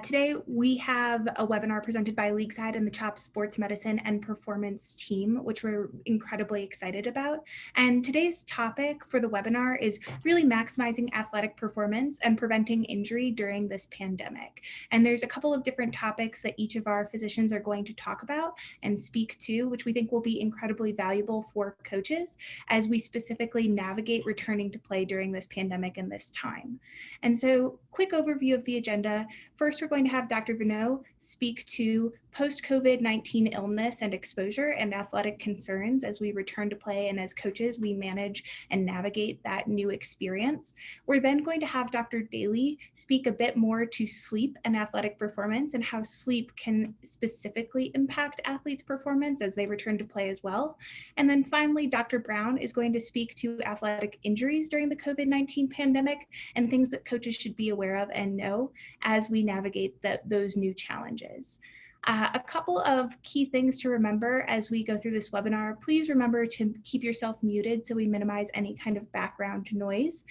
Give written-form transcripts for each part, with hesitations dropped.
Today, we have a webinar presented by LeagueSide and the CHOP Sports Medicine and Performance team, which we're incredibly excited about. And today's topic for the webinar is really maximizing athletic performance and preventing injury during this pandemic. And there's a couple of different topics that each of our physicians are going to talk about and speak to, which we think will be incredibly valuable for coaches as we specifically navigate returning to play during this pandemic and this time. And so, quick overview of the agenda. First, we're going to have Dr. Vinod speak to post-COVID-19 illness and exposure and athletic concerns as we return to play, and as coaches, we manage and navigate that new experience. We're then going to have Dr. Daly speak a bit more to sleep and athletic performance and how sleep can specifically impact athletes' performance as they return to play as well. And then finally, Dr. Brown is going to speak to athletic injuries during the COVID-19 pandemic and things that coaches should be aware of and know as we navigate those new challenges. A couple of key things to remember as we go through this webinar. Please remember to keep yourself muted so we minimize any kind of background noise.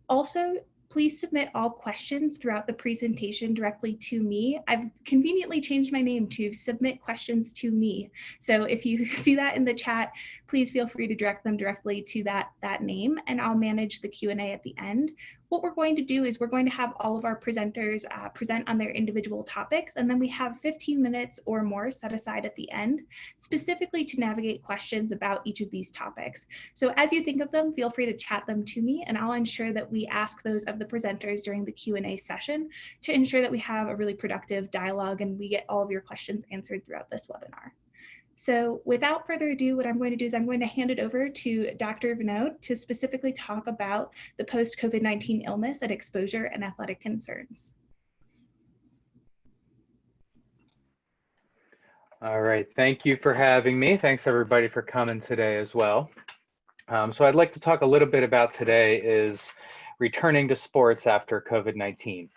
Also, please submit all questions throughout the presentation directly to me. I've conveniently changed my name to Submit Questions to Me. So if you see that in the chat, please feel free to direct them directly to that name, and I'll manage the Q&A at the end. What we're going to do is we're going to have all of our presenters present on their individual topics, and then we have 15 minutes or more set aside at the end, specifically to navigate questions about each of these topics. So as you think of them, feel free to chat them to me, and I'll ensure that we ask those of the presenters during the Q&A session to ensure that we have a really productive dialogue and we get all of your questions answered throughout this webinar. So without further ado, what I'm going to do is I'm going to hand it over to Dr. Vinod to specifically talk about the post-COVID-19 illness and exposure and athletic concerns. All right, thank you for having me. Thanks everybody for coming today as well. So I'd like to talk a little bit about today is returning to sports after COVID-19.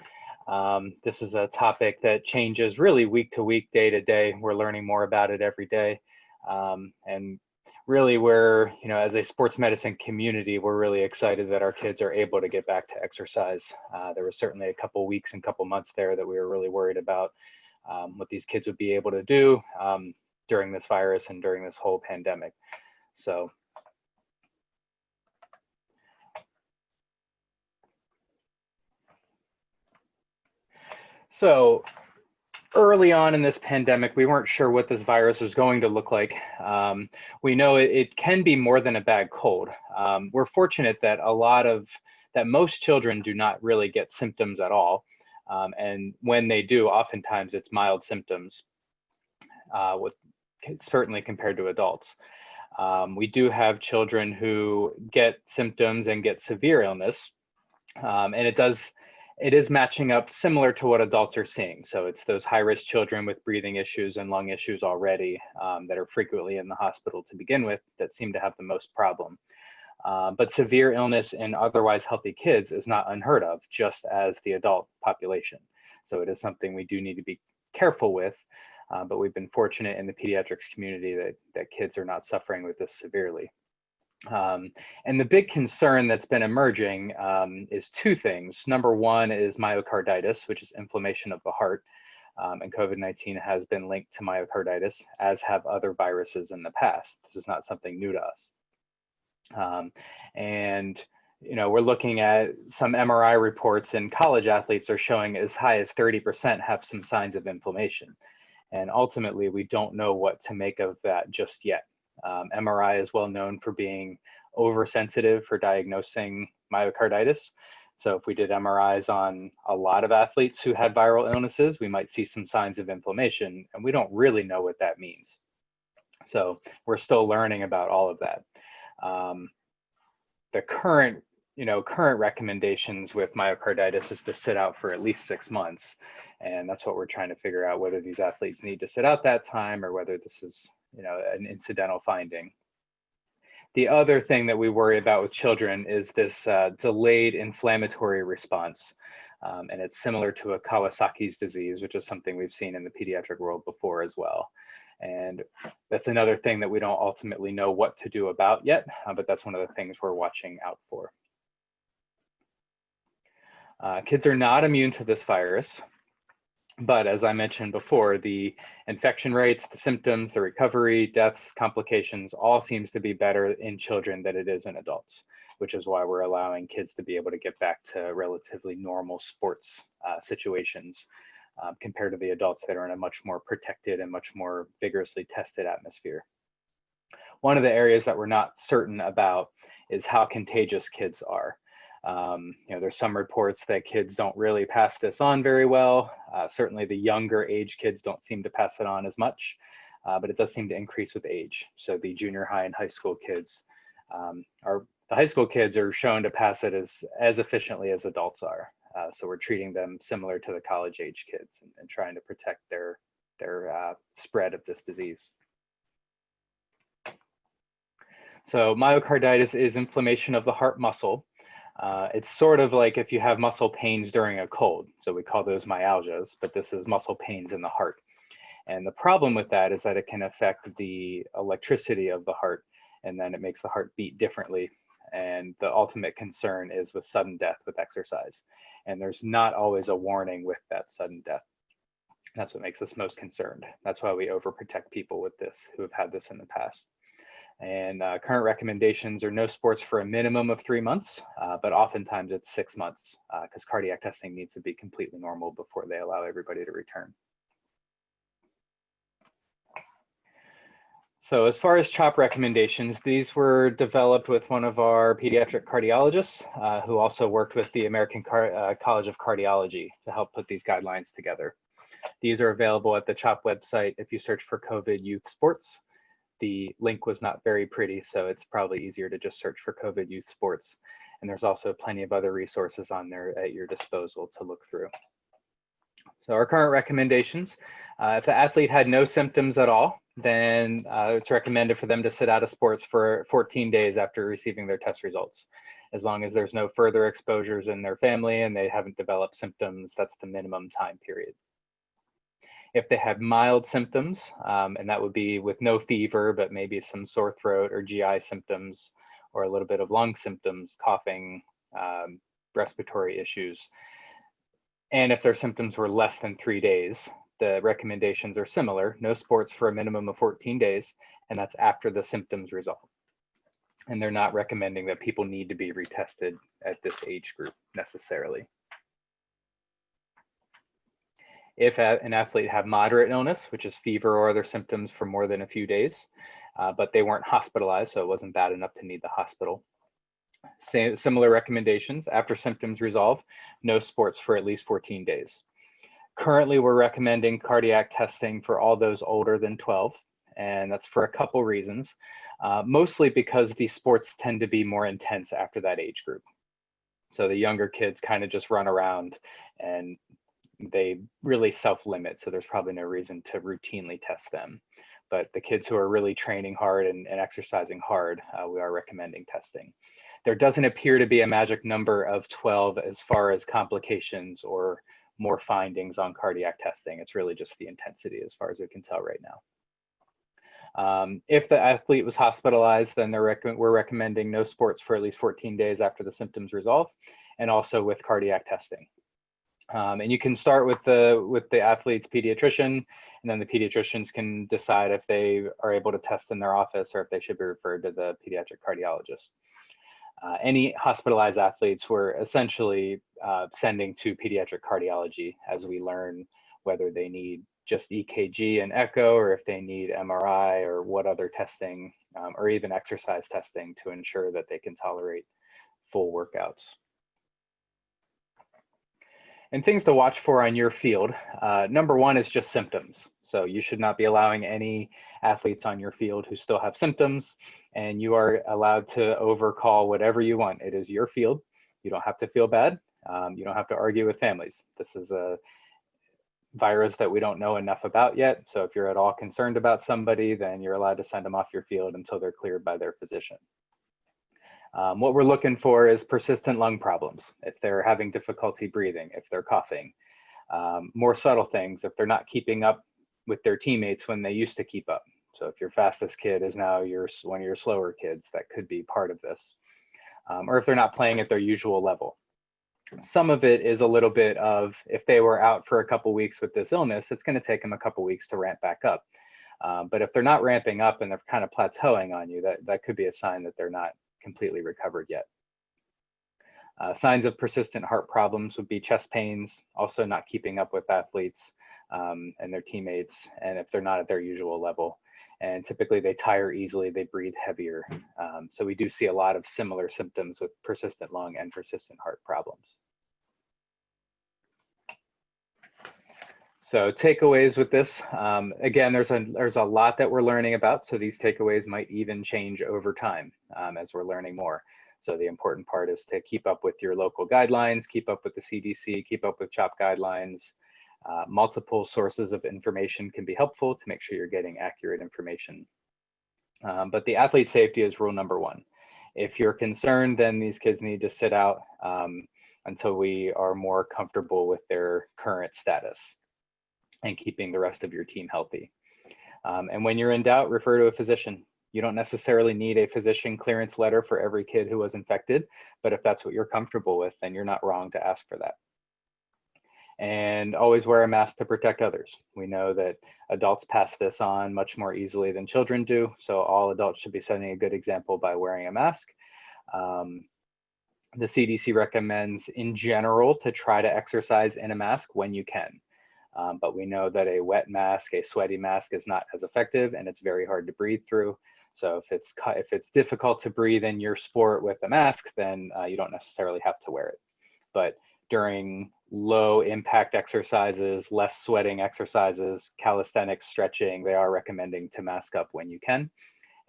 This is a topic that changes really week to week, day to day. We're learning more about it every day. And really we're, as a sports medicine community, we're really excited that our kids are able to get back to exercise. There was certainly a couple weeks and couple months there that we were really worried about what these kids would be able to do during this virus and during this whole pandemic. So early on in this pandemic, we weren't sure what this virus was going to look like. We know it can be more than a bad cold. We're fortunate that most children do not really get symptoms at all. And when they do, oftentimes it's mild symptoms, certainly compared to adults. We do have children who get symptoms and get severe illness, and it is matching up similar to what adults are seeing. So it's those high-risk children with breathing issues and lung issues already that are frequently in the hospital to begin with that seem to have the most problem. But severe illness in otherwise healthy kids is not unheard of, just as the adult population. So it is something we do need to be careful with, but we've been fortunate in the pediatrics community that kids are not suffering with this severely. And the big concern that's been emerging is two things. Number one is myocarditis, which is inflammation of the heart. And COVID-19 has been linked to myocarditis, as have other viruses in the past. This is not something new to us. And we're looking at some MRI reports, and college athletes are showing as high as 30% have some signs of inflammation. And ultimately, we don't know what to make of that just yet. MRI is well known for being oversensitive for diagnosing myocarditis. So if we did MRIs on a lot of athletes who had viral illnesses, we might see some signs of inflammation, and we don't really know what that means. So we're still learning about all of that. The current recommendations with myocarditis is to sit out for at least 6 months. And that's what we're trying to figure out, whether these athletes need to sit out that time or whether this is an incidental finding. The other thing that we worry about with children is this delayed inflammatory response. And it's similar to a Kawasaki's disease, which is something we've seen in the pediatric world before as well. And that's another thing that we don't ultimately know what to do about yet, but that's one of the things we're watching out for. Kids are not immune to this virus. But as I mentioned before, the infection rates, the symptoms, the recovery, deaths, complications, all seems to be better in children than it is in adults, which is why we're allowing kids to be able to get back to relatively normal sports situations compared to the adults that are in a much more protected and much more vigorously tested atmosphere. One of the areas that we're not certain about is how contagious kids are. There's some reports that kids don't really pass this on very well. Certainly the younger age kids don't seem to pass it on as much, but it does seem to increase with age. So the junior high and high school kids the high school kids are shown to pass it as efficiently as adults are. So we're treating them similar to the college age kids and trying to protect their spread of this disease. So myocarditis is inflammation of the heart muscle. It's sort of like if you have muscle pains during a cold. So we call those myalgias, but this is muscle pains in the heart. And the problem with that is that it can affect the electricity of the heart, and then it makes the heart beat differently. And the ultimate concern is with sudden death with exercise. And there's not always a warning with that sudden death. That's what makes us most concerned. That's why we overprotect people with this who have had this in the past. And current recommendations are no sports for a minimum of 3 months, but oftentimes it's 6 months because cardiac testing needs to be completely normal before they allow everybody to return. So as far as CHOP recommendations, these were developed with one of our pediatric cardiologists who also worked with the American College of Cardiology to help put these guidelines together. These are available at the CHOP website if you search for COVID youth sports. The link was not very pretty, so it's probably easier to just search for COVID youth sports. And there's also plenty of other resources on there at your disposal to look through. So our current recommendations, if the athlete had no symptoms at all, then it's recommended for them to sit out of sports for 14 days after receiving their test results. As long as there's no further exposures in their family and they haven't developed symptoms, that's the minimum time period. If they had mild symptoms, and that would be with no fever, but maybe some sore throat or GI symptoms, or a little bit of lung symptoms, coughing, respiratory issues. And if their symptoms were less than 3 days, the recommendations are similar, no sports for a minimum of 14 days, and that's after the symptoms resolve. And they're not recommending that people need to be retested at this age group necessarily. If an athlete had moderate illness, which is fever or other symptoms for more than a few days, but they weren't hospitalized, so it wasn't bad enough to need the hospital. Similar recommendations, after symptoms resolve, no sports for at least 14 days. Currently, we're recommending cardiac testing for all those older than 12, and that's for a couple reasons. Mostly because these sports tend to be more intense after that age group. So the younger kids kind of just run around and they really self-limit, so there's probably no reason to routinely test them. But the kids who are really training hard and exercising hard, we are recommending testing. There doesn't appear to be a magic number of 12 as far as complications or more findings on cardiac testing. It's really just the intensity as far as we can tell right now. If the athlete was hospitalized, then we're recommending no sports for at least 14 days after the symptoms resolve, and also with cardiac testing. And you can start with the athlete's pediatrician, and then the pediatricians can decide if they are able to test in their office or if they should be referred to the pediatric cardiologist. Any hospitalized athletes we're essentially sending to pediatric cardiology as we learn whether they need just EKG and echo, or if they need MRI or what other testing, or even exercise testing to ensure that they can tolerate full workouts. And things to watch for on your field. Number one is just symptoms. So you should not be allowing any athletes on your field who still have symptoms, and you are allowed to overcall whatever you want. It is your field. You don't have to feel bad. You don't have to argue with families. This is a virus that we don't know enough about yet. So if you're at all concerned about somebody, then you're allowed to send them off your field until they're cleared by their physician. What we're looking for is persistent lung problems. If they're having difficulty breathing, if they're coughing, more subtle things, if they're not keeping up with their teammates when they used to keep up. So if your fastest kid is now one of your slower kids, that could be part of this. Or if they're not playing at their usual level. some of it is a little bit of, if they were out for a couple weeks with this illness, it's going to take them a couple weeks to ramp back up. But if they're not ramping up and they're kind of plateauing on you, that could be a sign that they're not completely recovered yet. Signs of persistent heart problems would be chest pains, also not keeping up with athletes and their teammates, and if they're not at their usual level. And typically they tire easily, they breathe heavier. So we do see a lot of similar symptoms with persistent lung and persistent heart problems. So takeaways with this, again, there's a lot that we're learning about. So these takeaways might even change over time as we're learning more. So the important part is to keep up with your local guidelines, keep up with the CDC, keep up with CHOP guidelines. Multiple sources of information can be helpful to make sure you're getting accurate information. But the athlete safety is rule number one. If you're concerned, then these kids need to sit out until we are more comfortable with their current status and keeping the rest of your team healthy. And when you're in doubt, refer to a physician. You don't necessarily need a physician clearance letter for every kid who was infected, but if that's what you're comfortable with, then you're not wrong to ask for that. And always wear a mask to protect others. We know that adults pass this on much more easily than children do, so all adults should be setting a good example by wearing a mask. The CDC recommends in general to try to exercise in a mask when you can. But we know that a wet mask, a sweaty mask is not as effective and it's very hard to breathe through. So if it's difficult to breathe in your sport with a mask, then you don't necessarily have to wear it. But during low impact exercises, less sweating exercises, calisthenics, stretching, they are recommending to mask up when you can.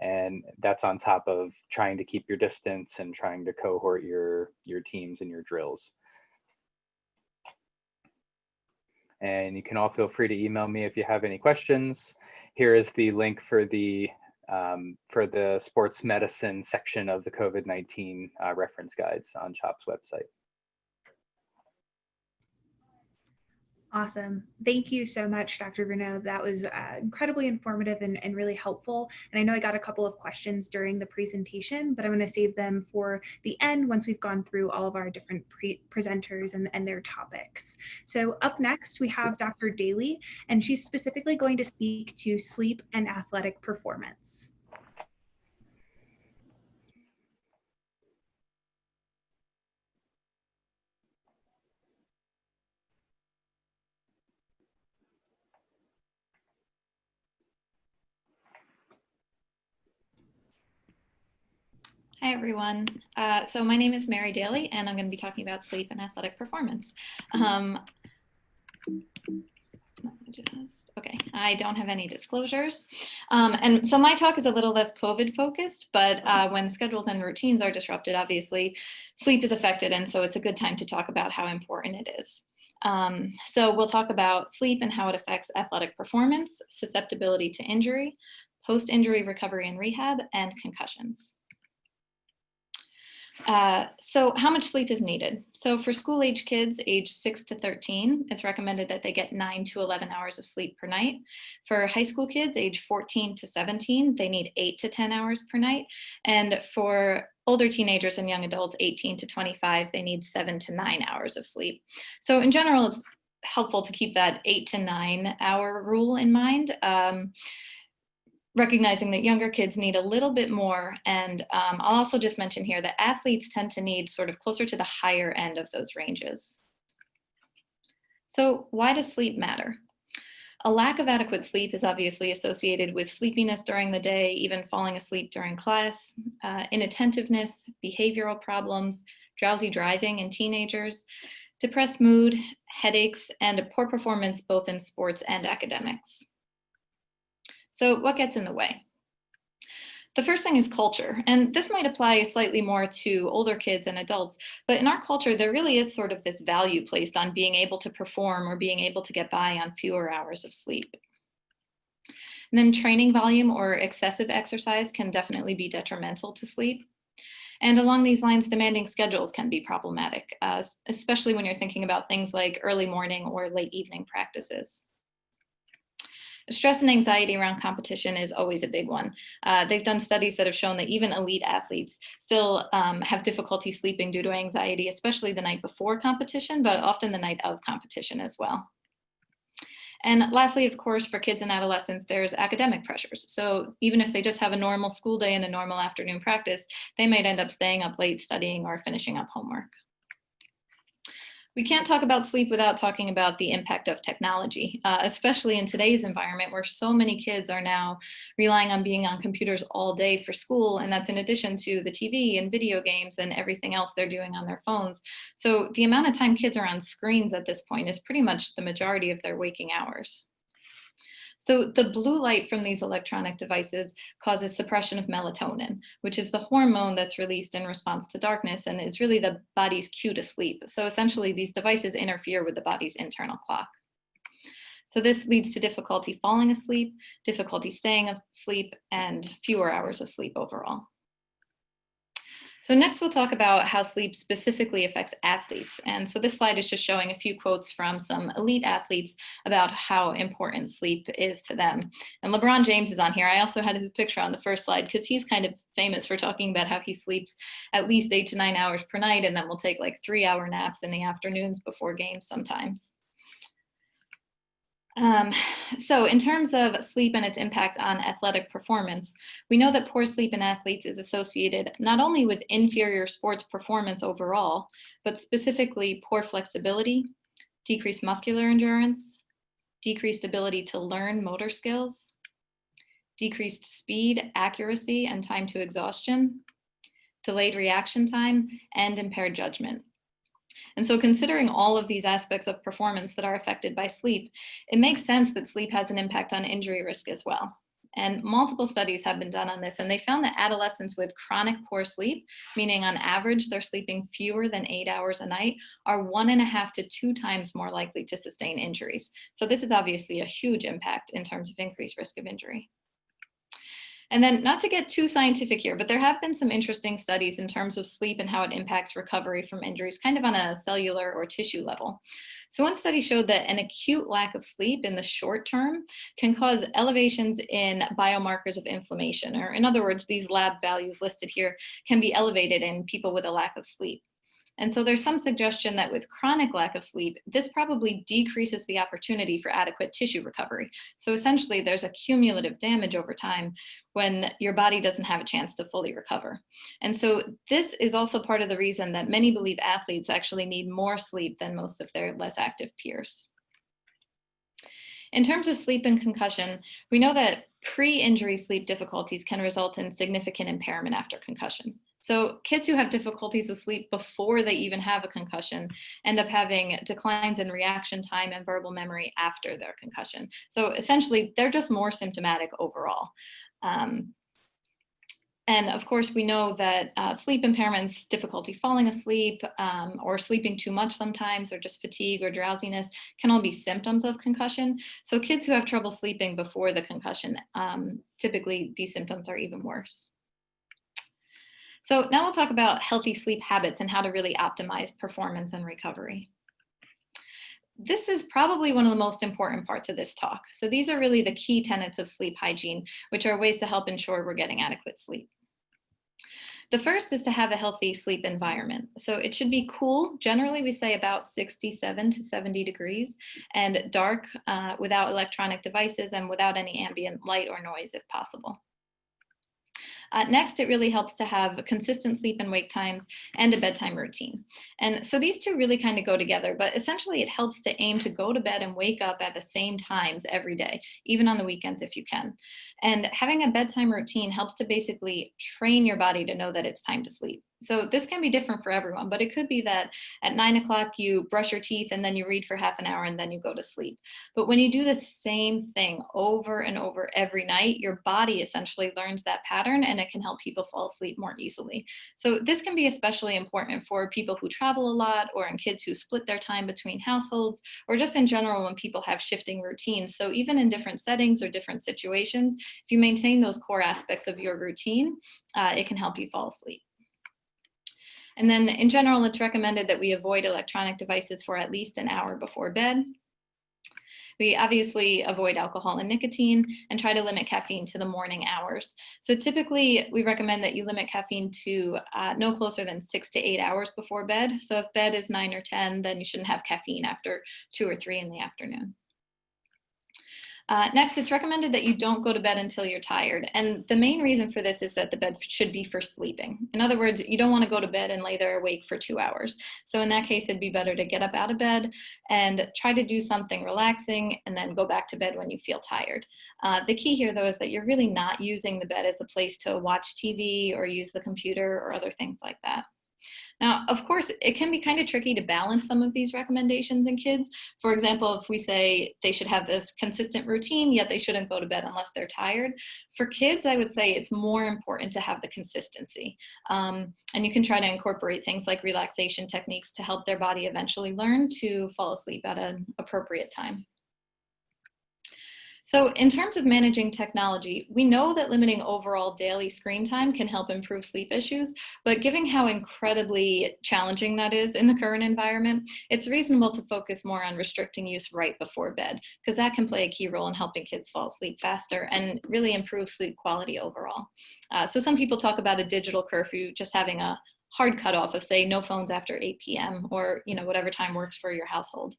And that's on top of trying to keep your distance and trying to cohort your teams and your drills. And you can all feel free to email me if you have any questions. Here is the link for the sports medicine section of the COVID-19 reference guides on CHOP's website. Awesome. Thank you so much, Dr. Bruno. That was incredibly informative and really helpful. And I know I got a couple of questions during the presentation, but I'm going to save them for the end once we've gone through all of our different presenters and their topics. So up next, we have Dr. Daly, and she's specifically going to speak to sleep and athletic performance. Hi, everyone. So my name is Mary Daly, and I'm going to be talking about sleep and athletic performance. Okay, I don't have any disclosures. And so my talk is a little less COVID focused, but when schedules and routines are disrupted, obviously sleep is affected. And so it's a good time to talk about how important it is. So we'll talk about sleep and how it affects athletic performance, susceptibility to injury, post-injury recovery and rehab, and concussions. So how much sleep is needed? So for school age kids, age 6 to 13, it's recommended that they get 9 to 11 hours of sleep per night. For high school kids, age 14 to 17, they need 8 to 10 hours per night. And for older teenagers and young adults, 18 to 25, they need 7 to 9 hours of sleep. So in general, it's helpful to keep that 8 to 9 hour rule in mind. Recognizing that younger kids need a little bit more. And I'll also just mention here that athletes tend to need sort of closer to the higher end of those ranges. So why does sleep matter? A lack of adequate sleep is obviously associated with sleepiness during the day, even falling asleep during class, inattentiveness, behavioral problems, drowsy driving in teenagers, depressed mood, headaches, and poor performance both in sports and academics. So what gets in the way? The first thing is culture, and this might apply slightly more to older kids and adults, but in our culture, there really is sort of this value placed on being able to perform or being able to get by on fewer hours of sleep. And then training volume or excessive exercise can definitely be detrimental to sleep. And along these lines, demanding schedules can be problematic, especially when you're thinking about things like early morning or late evening practices. Stress and anxiety around competition is always a big one. They've done studies that have shown that even elite athletes still have difficulty sleeping due to anxiety, especially the night before competition, but often the night of competition as well. And lastly, of course, for kids and adolescents, there's academic pressures. So even if they just have a normal school day and a normal afternoon practice, they might end up staying up late studying or finishing up homework. We can't talk about sleep without talking about the impact of technology, especially in today's environment where so many kids are now relying on being on computers all day for school. And that's in addition to the TV and video games and everything else they're doing on their phones. So the amount of time kids are on screens at this point is pretty much the majority of their waking hours. So the blue light from these electronic devices causes suppression of melatonin, which is the hormone that's released in response to darkness, and it's really the body's cue to sleep. So essentially, these devices interfere with the body's internal clock. So this leads to difficulty falling asleep, difficulty staying asleep, and fewer hours of sleep overall. So next we'll talk about how sleep specifically affects athletes. And so this slide is just showing a few quotes from some elite athletes about how important sleep is to them. And LeBron James is on here. I also had his picture on the first slide because he's kind of famous for talking about how he sleeps at least 8 to 9 hours per night and then will take like 3-hour naps in the afternoons before games sometimes. So in terms of sleep and its impact on athletic performance, we know that poor sleep in athletes is associated not only with inferior sports performance overall, but specifically poor flexibility, decreased muscular endurance, decreased ability to learn motor skills, decreased speed, accuracy, and time to exhaustion, delayed reaction time, and impaired judgment. And so considering all of these aspects of performance that are affected by sleep, it makes sense that sleep has an impact on injury risk as well. And multiple studies have been done on this, and they found that adolescents with chronic poor sleep, meaning on average they're sleeping fewer than 8 hours a night, are 1.5 to 2 times more likely to sustain injuries. So this is obviously a huge impact in terms of increased risk of injury. And then not to get too scientific here, but there have been some interesting studies in terms of sleep and how it impacts recovery from injuries, kind of on a cellular or tissue level. So one study showed that an acute lack of sleep in the short term can cause elevations in biomarkers of inflammation, or in other words, these lab values listed here can be elevated in people with a lack of sleep. And so there's some suggestion that with chronic lack of sleep, this probably decreases the opportunity for adequate tissue recovery. So essentially, there's a cumulative damage over time when your body doesn't have a chance to fully recover. And so this is also part of the reason that many believe athletes actually need more sleep than most of their less active peers. In terms of sleep and concussion, we know that pre-injury sleep difficulties can result in significant impairment after concussion. So kids who have difficulties with sleep before they even have a concussion end up having declines in reaction time and verbal memory after their concussion. So essentially, they're just more symptomatic overall. And of course, we know that sleep impairments, difficulty falling asleep, or sleeping too much sometimes, or just fatigue or drowsiness can all be symptoms of concussion. So kids who have trouble sleeping before the concussion, typically these symptoms are even worse. So now we'll talk about healthy sleep habits and how to really optimize performance and recovery. This is probably one of the most important parts of this talk. So these are really the key tenets of sleep hygiene, which are ways to help ensure we're getting adequate sleep. The first is to have a healthy sleep environment. So it should be cool. Generally, we say about 67 to 70 degrees, and dark without electronic devices and without any ambient light or noise if possible. Next, it really helps to have consistent sleep and wake times and a bedtime routine. And so these two really kind of go together, but essentially it helps to aim to go to bed and wake up at the same times every day, even on the weekends if you can. And having a bedtime routine helps to basically train your body to know that it's time to sleep. So this can be different for everyone, but it could be that at 9 o'clock you brush your teeth and then you read for half an hour and then you go to sleep. But when you do the same thing over and over every night, your body essentially learns that pattern and it can help people fall asleep more easily. So this can be especially important for people who travel a lot, or in kids who split their time between households, or just in general when people have shifting routines. So even in different settings or different situations, if you maintain those core aspects of your routine, it can help you fall asleep. And then in general, it's recommended that we avoid electronic devices for at least an hour before bed. We obviously avoid alcohol and nicotine and try to limit caffeine to the morning hours. So typically we recommend that you limit caffeine to no closer than 6 to 8 hours before bed. So if bed is 9 or 10, then you shouldn't have caffeine after 2 or 3 in the afternoon. Next, it's recommended that you don't go to bed until you're tired. And the main reason for this is that the bed should be for sleeping. In other words, you don't want to go to bed and lay there awake for 2 hours. So in that case, it'd be better to get up out of bed and try to do something relaxing and then go back to bed when you feel tired. The key here, though, is that you're really not using the bed as a place to watch TV or use the computer or other things like that. Now, of course, it can be kind of tricky to balance some of these recommendations in kids. For example, if we say they should have this consistent routine, yet they shouldn't go to bed unless they're tired. For kids, I would say it's more important to have the consistency. And you can try to incorporate things like relaxation techniques to help their body eventually learn to fall asleep at an appropriate time. So in terms of managing technology, we know that limiting overall daily screen time can help improve sleep issues, but given how incredibly challenging that is in the current environment, it's reasonable to focus more on restricting use right before bed, because that can play a key role in helping kids fall asleep faster and really improve sleep quality overall. So some people talk about a digital curfew, just having a hard cutoff of, say, no phones after 8 p.m. or whatever time works for your household.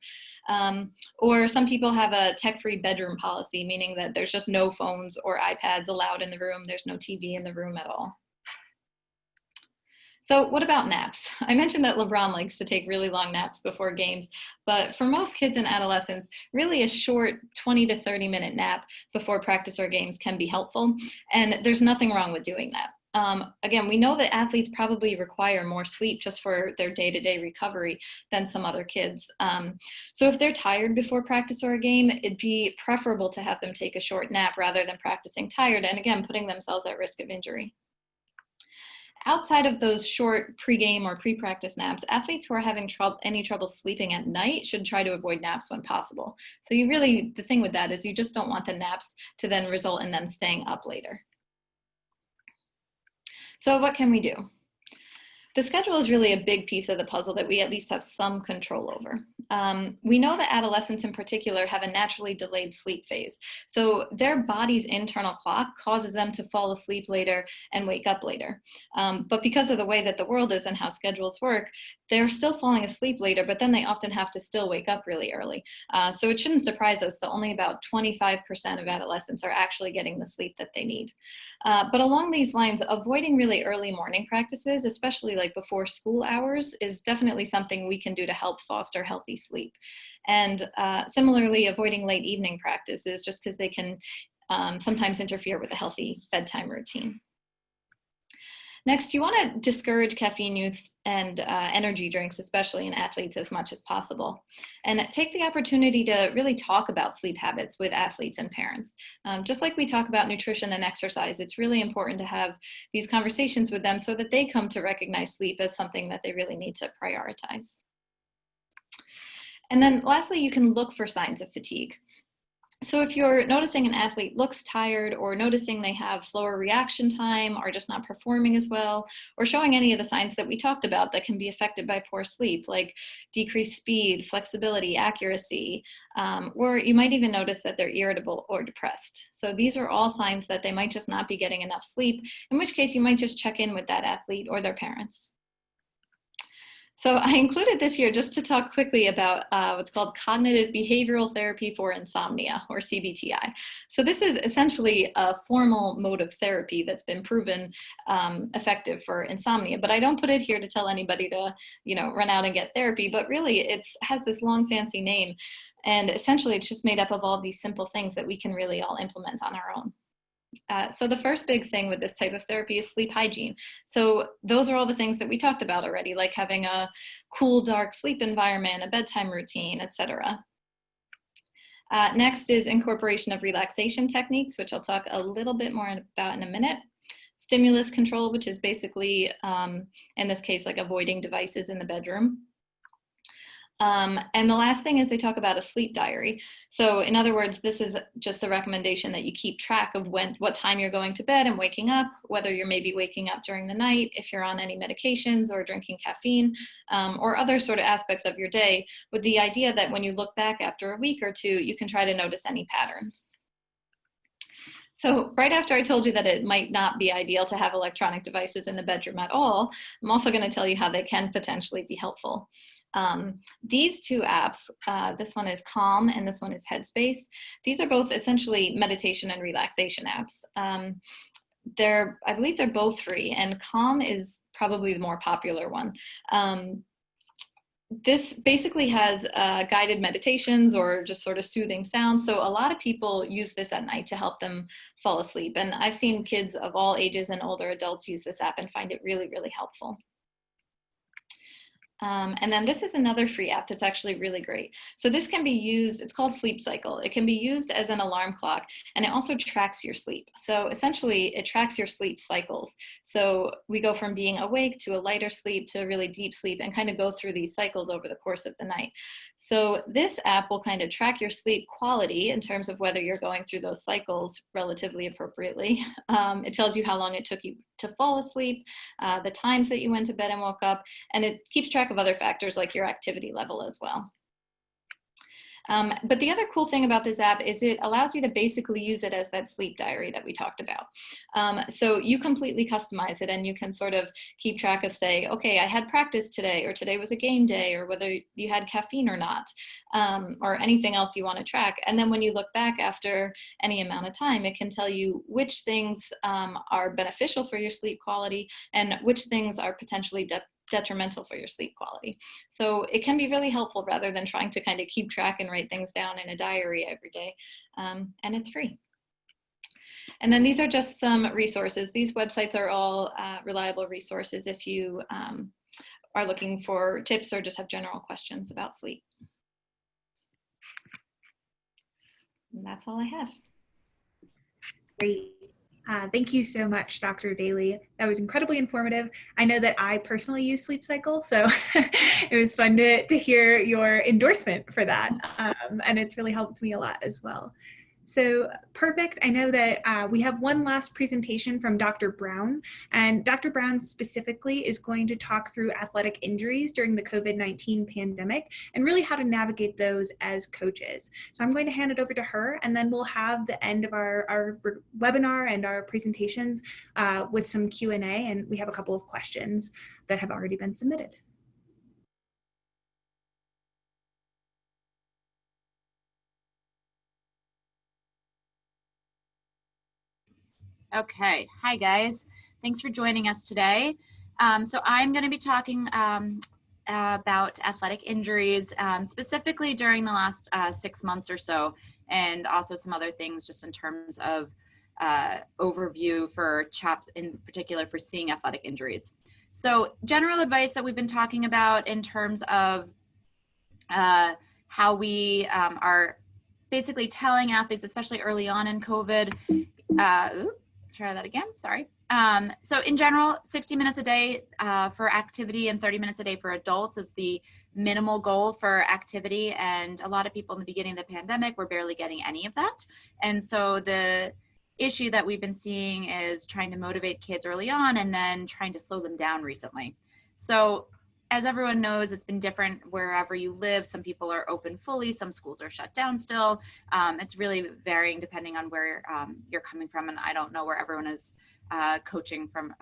Or some people have a tech-free bedroom policy, meaning that there's just no phones or iPads allowed in the room. There's no TV in the room at all. So what about naps? I mentioned that LeBron likes to take really long naps before games, but for most kids and adolescents, really a short 20 to 30-minute nap before practice or games can be helpful, and there's nothing wrong with doing that. Again, we know that athletes probably require more sleep just for their day-to-day recovery than some other kids. So if they're tired before practice or a game, it'd be preferable to have them take a short nap rather than practicing tired, and again, putting themselves at risk of injury. Outside of those short pre-game or pre-practice naps, athletes who are having any trouble sleeping at night should try to avoid naps when possible. So the thing with that is you just don't want the naps to then result in them staying up later. So what can we do? The schedule is really a big piece of the puzzle that we at least have some control over. We know that adolescents in particular have a naturally delayed sleep phase. So their body's internal clock causes them to fall asleep later and wake up later. But because of the way that the world is and how schedules work, they're still falling asleep later, but then they often have to still wake up really early. So it shouldn't surprise us that only about 25% of adolescents are actually getting the sleep that they need. But along these lines, avoiding really early morning practices, especially like before school hours, is definitely something we can do to help foster healthy sleep. And similarly, avoiding late evening practices just because they can sometimes interfere with a healthy bedtime routine. Next, you want to discourage caffeine use and energy drinks, especially in athletes, as much as possible. And take the opportunity to really talk about sleep habits with athletes and parents. Just like we talk about nutrition and exercise, it's really important to have these conversations with them so that they come to recognize sleep as something that they really need to prioritize. And then lastly, you can look for signs of fatigue. So if you're noticing an athlete looks tired or noticing they have slower reaction time or just not performing as well, or showing any of the signs that we talked about that can be affected by poor sleep, like decreased speed, flexibility, accuracy, or you might even notice that they're irritable or depressed. So these are all signs that they might just not be getting enough sleep, in which case you might just check in with that athlete or their parents. So I included this here just to talk quickly about what's called cognitive behavioral therapy for insomnia, or CBTI. So this is essentially a formal mode of therapy that's been proven effective for insomnia. But I don't put it here to tell anybody to, run out and get therapy. But really, it has this long, fancy name. And essentially, it's just made up of all these simple things that we can really all implement on our own. So the first big thing with this type of therapy is sleep hygiene. So those are all the things that we talked about already, like having a cool, dark sleep environment, a bedtime routine, etc. Next is incorporation of relaxation techniques, which I'll talk a little bit more about in a minute. Stimulus control, which is basically, in this case, like avoiding devices in the bedroom. And the last thing is they talk about a sleep diary. So in other words, this is just the recommendation that you keep track of what time you're going to bed and waking up, whether you're maybe waking up during the night, if you're on any medications or drinking caffeine, or other sort of aspects of your day, with the idea that when you look back after a week or two, you can try to notice any patterns. So right after I told you that it might not be ideal to have electronic devices in the bedroom at all, I'm also going to tell you how they can potentially be helpful. These two apps, this one is Calm and this one is Headspace. These are both essentially meditation and relaxation apps. I believe they're both free, and Calm is probably the more popular one. This basically has guided meditations or just sort of soothing sounds. So a lot of people use this at night to help them fall asleep. And I've seen kids of all ages and older adults use this app and find it really, really helpful. And then this is another free app that's actually really great. So this can be used, it's called Sleep Cycle. It can be used as an alarm clock, and it also tracks your sleep. So essentially it tracks your sleep cycles. So we go from being awake to a lighter sleep to a really deep sleep and kind of go through these cycles over the course of the night. So this app will kind of track your sleep quality in terms of whether you're going through those cycles relatively appropriately. It tells you how long it took you to fall asleep, the times that you went to bed and woke up, and it keeps track of other factors like your activity level as well. But the other cool thing about this app is it allows you to basically use it as that sleep diary that we talked about. So you completely customize it, and you can sort of keep track of, say, okay, I had practice today, or today was a game day, or whether you had caffeine or not, or anything else you want to track. And then when you look back after any amount of time, it can tell you which things are beneficial for your sleep quality and which things are potentially detrimental for your sleep quality. So it can be really helpful rather than trying to kind of keep track and write things down in a diary every day. And it's free. And then these are just some resources. These websites are all reliable resources if you are looking for tips or just have general questions about sleep. And that's all I have. Great. Thank you so much, Dr. Daly. That was incredibly informative. I know that I personally use Sleep Cycle, so it was fun to hear your endorsement for that. And it's really helped me a lot as well. So perfect. I know that we have one last presentation from Dr. Brown, and Dr. Brown specifically is going to talk through athletic injuries during the COVID-19 pandemic and really how to navigate those as coaches. So I'm going to hand it over to her, and then we'll have the end of our webinar and our presentations with some Q&A, and we have a couple of questions that have already been submitted. Okay, hi guys. Thanks for joining us today. So I'm going to be talking about athletic injuries, specifically during the last 6 months or so, and also some other things just in terms of overview for CHOP, in particular for seeing athletic injuries. So general advice that we've been talking about in terms of how we are basically telling athletes, especially early on in COVID, try that again, sorry. So in general, 60 minutes a day for activity and 30 minutes a day for adults is the minimal goal for activity. And a lot of people in the beginning of the pandemic were barely getting any of that. And so the issue that we've been seeing is trying to motivate kids early on and then trying to slow them down recently. So as everyone knows, it's been different wherever you live. Some people are open fully, some schools are shut down still. It's really varying depending on where you're coming from, and I don't know where everyone is coaching from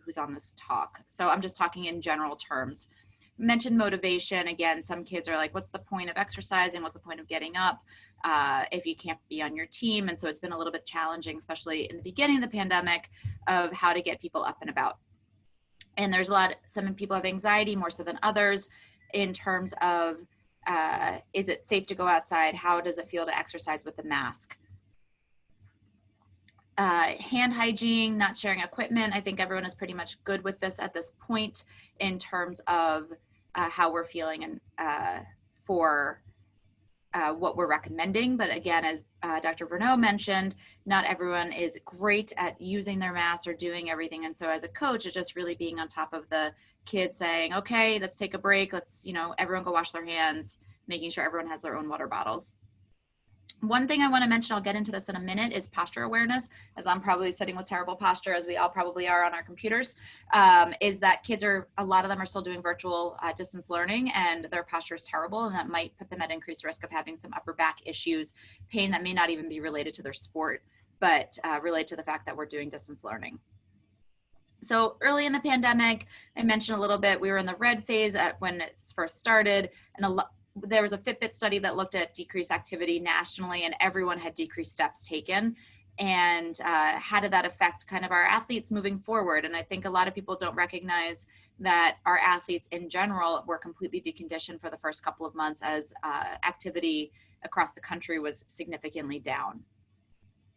who's on this talk. So I'm just talking in general terms. Mentioned motivation. Again, some kids are like, what's the point of exercising? What's the point of getting up if you can't be on your team? And so it's been a little bit challenging, especially in the beginning of the pandemic, of how to get people up and about. And there's some people have anxiety more so than others in terms of, is it safe to go outside? How does it feel to exercise with a mask? Hand hygiene, not sharing equipment. I think everyone is pretty much good with this at this point in terms of how we're feeling and for what we're recommending. But again, as Dr. Verneau mentioned, not everyone is great at using their masks or doing everything. And so as a coach, it's just really being on top of the kids saying, okay, let's take a break. Let's, everyone go wash their hands, making sure everyone has their own water bottles. One thing I want to mention, I'll get into this in a minute, is posture awareness, as I'm probably sitting with terrible posture, as we all probably are on our computers, is that kids a lot of them are still doing virtual distance learning, and their posture is terrible, and that might put them at increased risk of having some upper back issues, pain that may not even be related to their sport, but related to the fact that we're doing distance learning. So early in the pandemic, I mentioned a little bit, we were in the red phase when it first started, and there was a Fitbit study that looked at decreased activity nationally, and everyone had decreased steps taken. And how did that affect kind of our athletes moving forward? And I think a lot of people don't recognize that our athletes in general were completely deconditioned for the first couple of months as activity across the country was significantly down.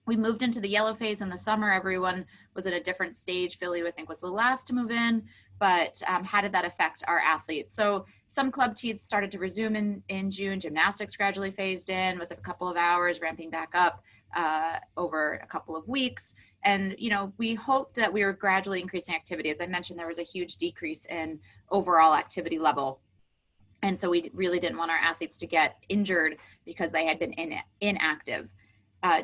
We moved into the yellow phase in the summer. Everyone was at a different stage. Philly, I think, was the last to move in. But how did that affect our athletes? So some club teams started to resume in June. Gymnastics gradually phased in with a couple of hours, ramping back up over a couple of weeks. And, we hoped that we were gradually increasing activity. As I mentioned, there was a huge decrease in overall activity level. And so we really didn't want our athletes to get injured because they had been inactive.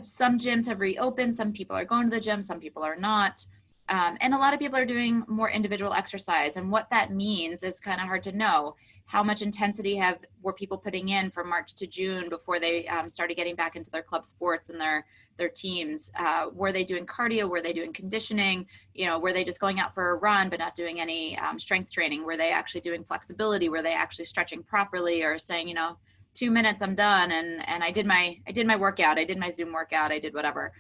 Some gyms have reopened. Some people are going to the gym. Some people are not. And a lot of people are doing more individual exercise. And what that means is kind of hard to know. How much intensity were people putting in from March to June before they started getting back into their club sports and their teams? Were they doing cardio? Were they doing conditioning? Were they just going out for a run but not doing any strength training? Were they actually doing flexibility? Were they actually stretching properly, or saying, 2 minutes, I'm done, and I did my workout, I did my Zoom workout, I did whatever.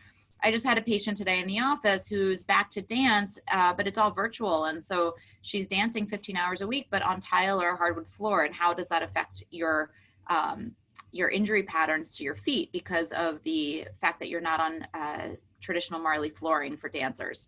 I just had a patient today in the office who's back to dance, but it's all virtual. And so she's dancing 15 hours a week, but on tile or a hardwood floor. And how does that affect your injury patterns to your feet because of the fact that you're not on traditional marley flooring for dancers?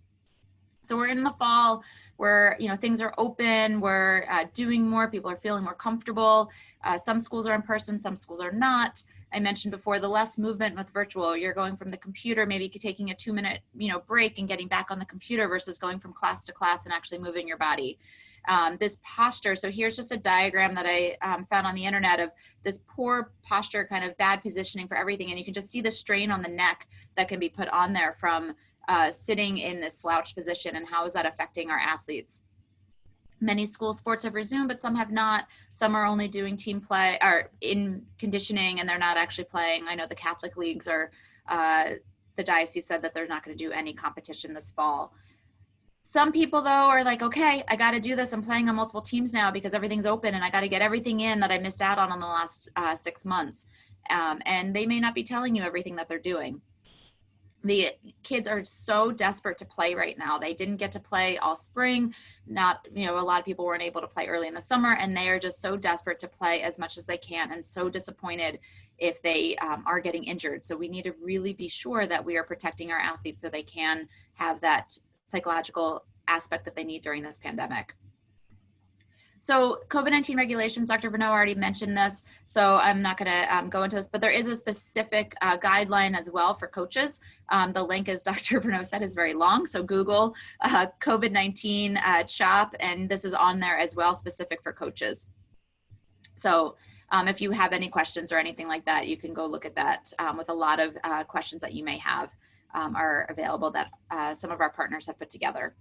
So we're in the fall where, things are open, we're doing more, people are feeling more comfortable. Some schools are in person, some schools are not. I mentioned before, the less movement with virtual, you're going from the computer, maybe taking a 2-minute, break and getting back on the computer versus going from class to class and actually moving your body. This posture, so here's just a diagram that I found on the internet of this poor posture, kind of bad positioning for everything. And you can just see the strain on the neck that can be put on there from sitting in this slouch position, and how is that affecting our athletes? Many school sports have resumed, but some have not. Some are only doing team play or in conditioning, and they're not actually playing. I know the Catholic leagues the diocese said that they're not going to do any competition this fall. Some people, though, are like, okay, I got to do this. I'm playing on multiple teams now because everything's open, and I got to get everything in that I missed out on the last 6 months. And they may not be telling you everything that they're doing. The kids are so desperate to play right now. They didn't get to play all spring. A lot of people weren't able to play early in the summer, and they are just so desperate to play as much as they can, and so disappointed if they are getting injured. So we need to really be sure that we are protecting our athletes so they can have that psychological aspect that they need during this pandemic. So COVID-19 regulations, Dr. Verneau already mentioned this, so I'm not going to go into this, but there is a specific guideline as well for coaches. The link, as Dr. Verneau said, is very long, so Google COVID-19 CHOP, and this is on there as well, specific for coaches. So if you have any questions or anything like that, you can go look at that with a lot of questions that you may have are available that some of our partners have put together.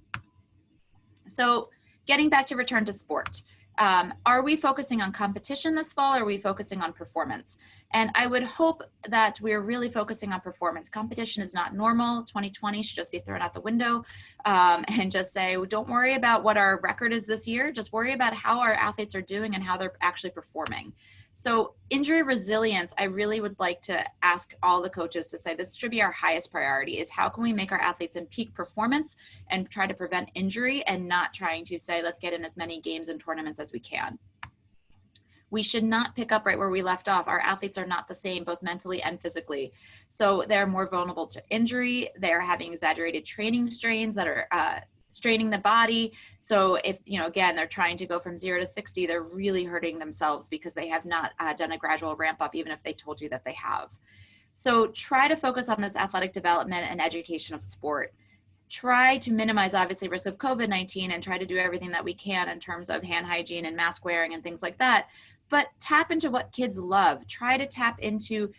So getting back to return to sport. Are we focusing on competition this fall, or are we focusing on performance? And I would hope that we're really focusing on performance. Competition is not normal. 2020 should just be thrown out the window and just say, well, don't worry about what our record is this year. Just worry about how our athletes are doing and how they're actually performing. So injury resilience, I really would like to ask all the coaches to say this should be our highest priority, is how can we make our athletes in peak performance and try to prevent injury, and not trying to say, let's get in as many games and tournaments as we can. We should not pick up right where we left off. Our athletes are not the same, both mentally and physically. So they're more vulnerable to injury. They're having exaggerated training strains that are straining the body. So if, again, they're trying to go from 0 to 60, they're really hurting themselves because they have not done a gradual ramp up, even if they told you that they have. So try to focus on this athletic development and education of sport. Try to minimize, obviously, risk of COVID-19 and try to do everything that we can in terms of hand hygiene and mask wearing and things like that. But tap into what kids love. Try to tap into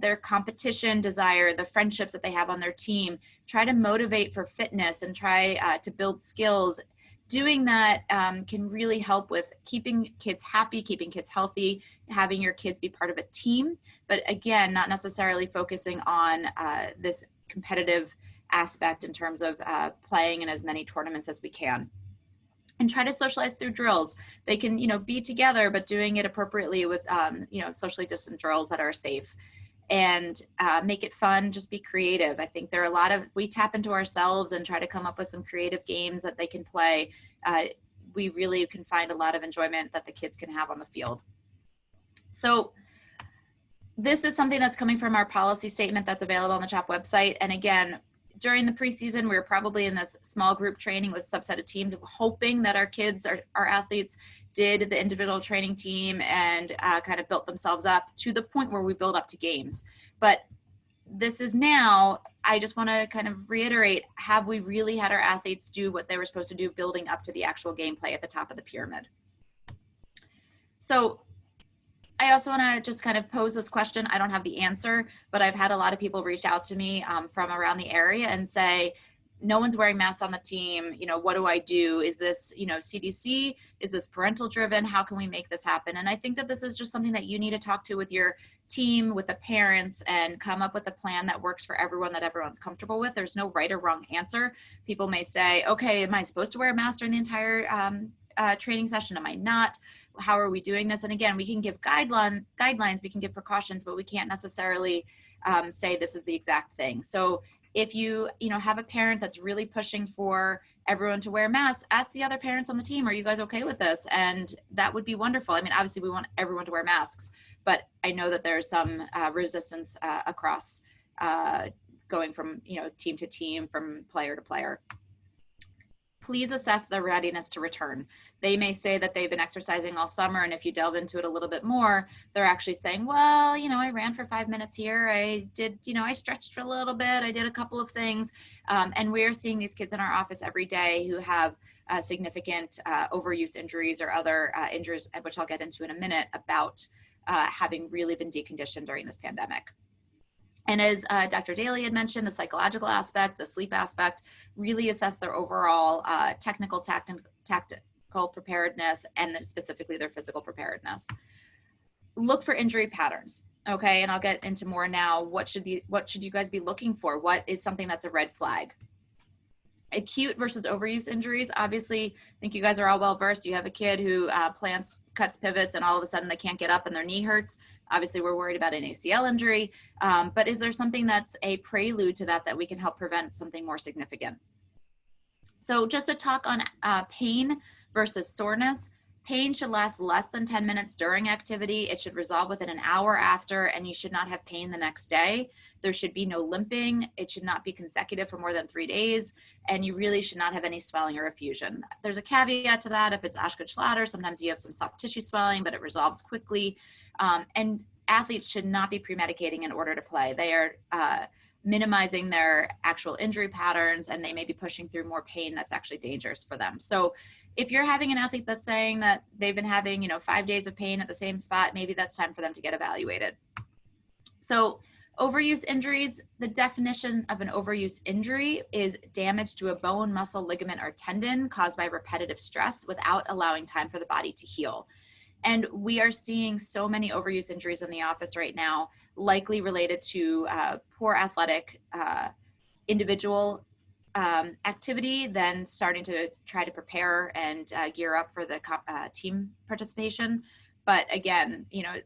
their competition desire, the friendships that they have on their team. Try to motivate for fitness and try to build skills. Doing that can really help with keeping kids happy, keeping kids healthy, having your kids be part of a team. But again, not necessarily focusing on this competitive aspect in terms of playing in as many tournaments as we can. And try to socialize through drills. They can, be together, but doing it appropriately with, socially distant drills that are safe. And make it fun, just be creative. I think there are a lot of, we tap into ourselves and try to come up with some creative games that they can play. We really can find a lot of enjoyment that the kids can have on the field. So this is something that's coming from our policy statement that's available on the CHOP website. And again, during the preseason, we were probably in this small group training with a subset of teams, hoping that our kids, our athletes, did the individual training team and kind of built themselves up to the point where we build up to games. But this is now, I just want to kind of reiterate, have we really had our athletes do what they were supposed to do building up to the actual gameplay at the top of the pyramid? So I also want to just kind of pose this question. I don't have the answer, but I've had a lot of people reach out to me from around the area and say, no one's wearing masks on the team. What do I do? Is this, CDC? Is this parental driven? How can we make this happen? And I think that this is just something that you need to talk to with your team, with the parents, and come up with a plan that works for everyone, that everyone's comfortable with. There's no right or wrong answer. People may say, okay, am I supposed to wear a mask during the entire training session? Am I not? How are we doing this? And again, we can give guidelines, we can give precautions, but we can't necessarily say this is the exact thing. So if you have a parent that's really pushing for everyone to wear masks, ask the other parents on the team, are you guys okay with this? And that would be wonderful. I mean, obviously we want everyone to wear masks, but I know that there's some resistance across going from team to team, from player to player. Please assess their readiness to return. They may say that they've been exercising all summer, and if you delve into it a little bit more, they're actually saying, well, I ran for 5 minutes here. I did, I stretched for a little bit. I did a couple of things. And we're seeing these kids in our office every day who have significant overuse injuries or other injuries, which I'll get into in a minute, about having really been deconditioned during this pandemic. And as Dr. Daly had mentioned, the psychological aspect, the sleep aspect, really assess their overall technical, tactical preparedness, and specifically their physical preparedness. Look for injury patterns, okay? And I'll get into more now. What should you guys be looking for? What is something that's a red flag? Acute versus overuse injuries. Obviously, I think you guys are all well versed. You have a kid who plants, cuts, pivots, and all of a sudden they can't get up and their knee hurts. Obviously, we're worried about an ACL injury, but is there something that's a prelude to that we can help prevent something more significant? So just a talk on pain versus soreness. Pain should last less than 10 minutes during activity. It should resolve within an hour after, and you should not have pain the next day. There should be no limping. It should not be consecutive for more than 3 days, and you really should not have any swelling or effusion. There's a caveat to that. If it's Ashkut-Schlatter, sometimes you have some soft tissue swelling, but it resolves quickly. And athletes should not be pre-medicating in order to play. They are minimizing their actual injury patterns, and they may be pushing through more pain that's actually dangerous for them. So if you're having an athlete that's saying that they've been having 5 days of pain at the same spot, maybe that's time for them to get evaluated. So overuse injuries, the definition of an overuse injury is damage to a bone, muscle, ligament, or tendon caused by repetitive stress without allowing time for the body to heal. And we are seeing so many overuse injuries in the office right now, likely related to poor athletic individual activity, then starting to try to prepare and gear up for the team participation. But again,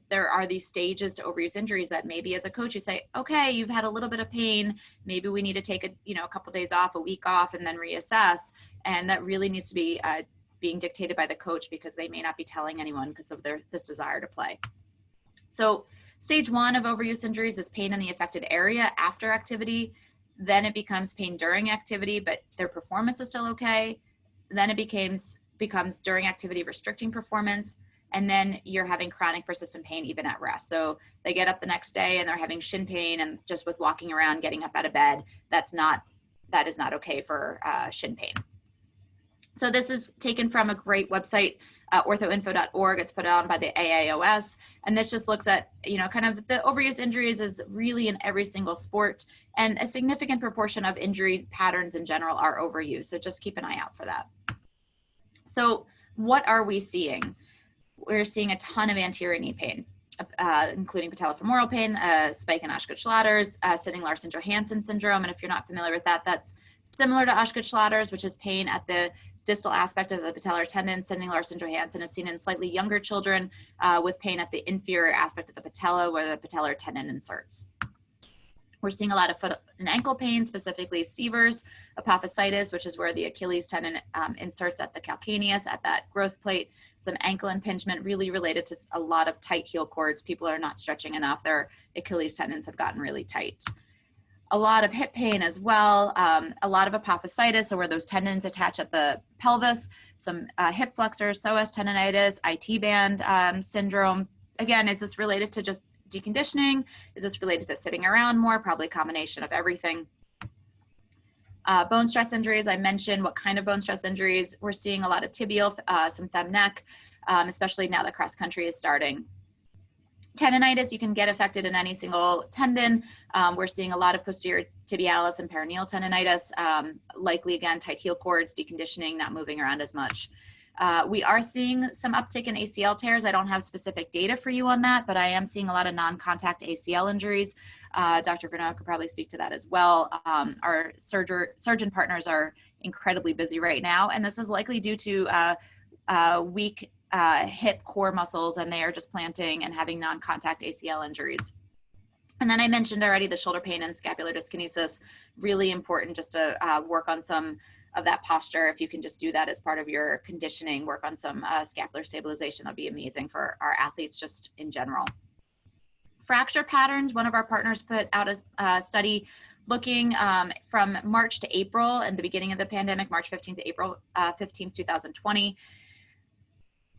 there are these stages to overuse injuries that maybe as a coach you say, okay, you've had a little bit of pain. Maybe we need to take a couple days off, a week off, and then reassess. And that really needs to be being dictated by the coach, because they may not be telling anyone because of this desire to play. So stage 1 of overuse injuries is pain in the affected area after activity. Then it becomes pain during activity, but their performance is still okay. Then it becomes during activity restricting performance. And then you're having chronic persistent pain even at rest. So they get up the next day and they're having shin pain, and just with walking around, getting up out of bed, that is not okay for shin pain. So this is taken from a great website, Orthoinfoorg. It's put on by the AAOS. And this just looks at, kind of the overuse injuries is really in every single sport. And a significant proportion of injury patterns in general are overuse. So just keep an eye out for that. So what are we seeing? We're seeing a ton of anterior knee pain, including patellofemoral pain, spike in Osgood-Schlatter's, Sinding-Larsen-Johansson syndrome. And if you're not familiar with that, that's similar to Osgood-Schlatter's, which is pain at the distal aspect of the patellar tendon. Sinding-Larsen-Johansson is seen in slightly younger children with pain at the inferior aspect of the patella where the patellar tendon inserts. We're seeing a lot of foot and ankle pain, specifically Sever's, apophysitis, which is where the Achilles tendon inserts at the calcaneus, at that growth plate. Some ankle impingement really related to a lot of tight heel cords. People are not stretching enough. Their Achilles tendons have gotten really tight. A lot of hip pain as well. A lot of apophysitis, so where those tendons attach at the pelvis. Some hip flexors, psoas tendonitis, IT band syndrome. Again, is this related to just deconditioning? Is this related to sitting around more? Probably a combination of everything. Bone stress injuries, I mentioned what kind of bone stress injuries. We're seeing a lot of tibial, some fem neck, especially now that cross country is starting. Tendonitis, you can get affected in any single tendon. We're seeing a lot of posterior tibialis and peroneal tendonitis, likely again, tight heel cords, deconditioning, not moving around as much. We are seeing some uptick in ACL tears. I don't have specific data for you on that, but I am seeing a lot of non-contact ACL injuries. Dr. Verneau could probably speak to that as well. Our surgeon partners are incredibly busy right now, and this is likely due to weak hip core muscles, and they are just planting and having non-contact ACL injuries. And then I mentioned already the shoulder pain and scapular dyskinesis, really important just to work on some of that posture. If you can just do that as part of your conditioning, work on some scapular stabilization, that'd be amazing for our athletes just in general. Fracture patterns, one of our partners put out a study looking from March to April and the beginning of the pandemic, March 15th to April 15th, 2020.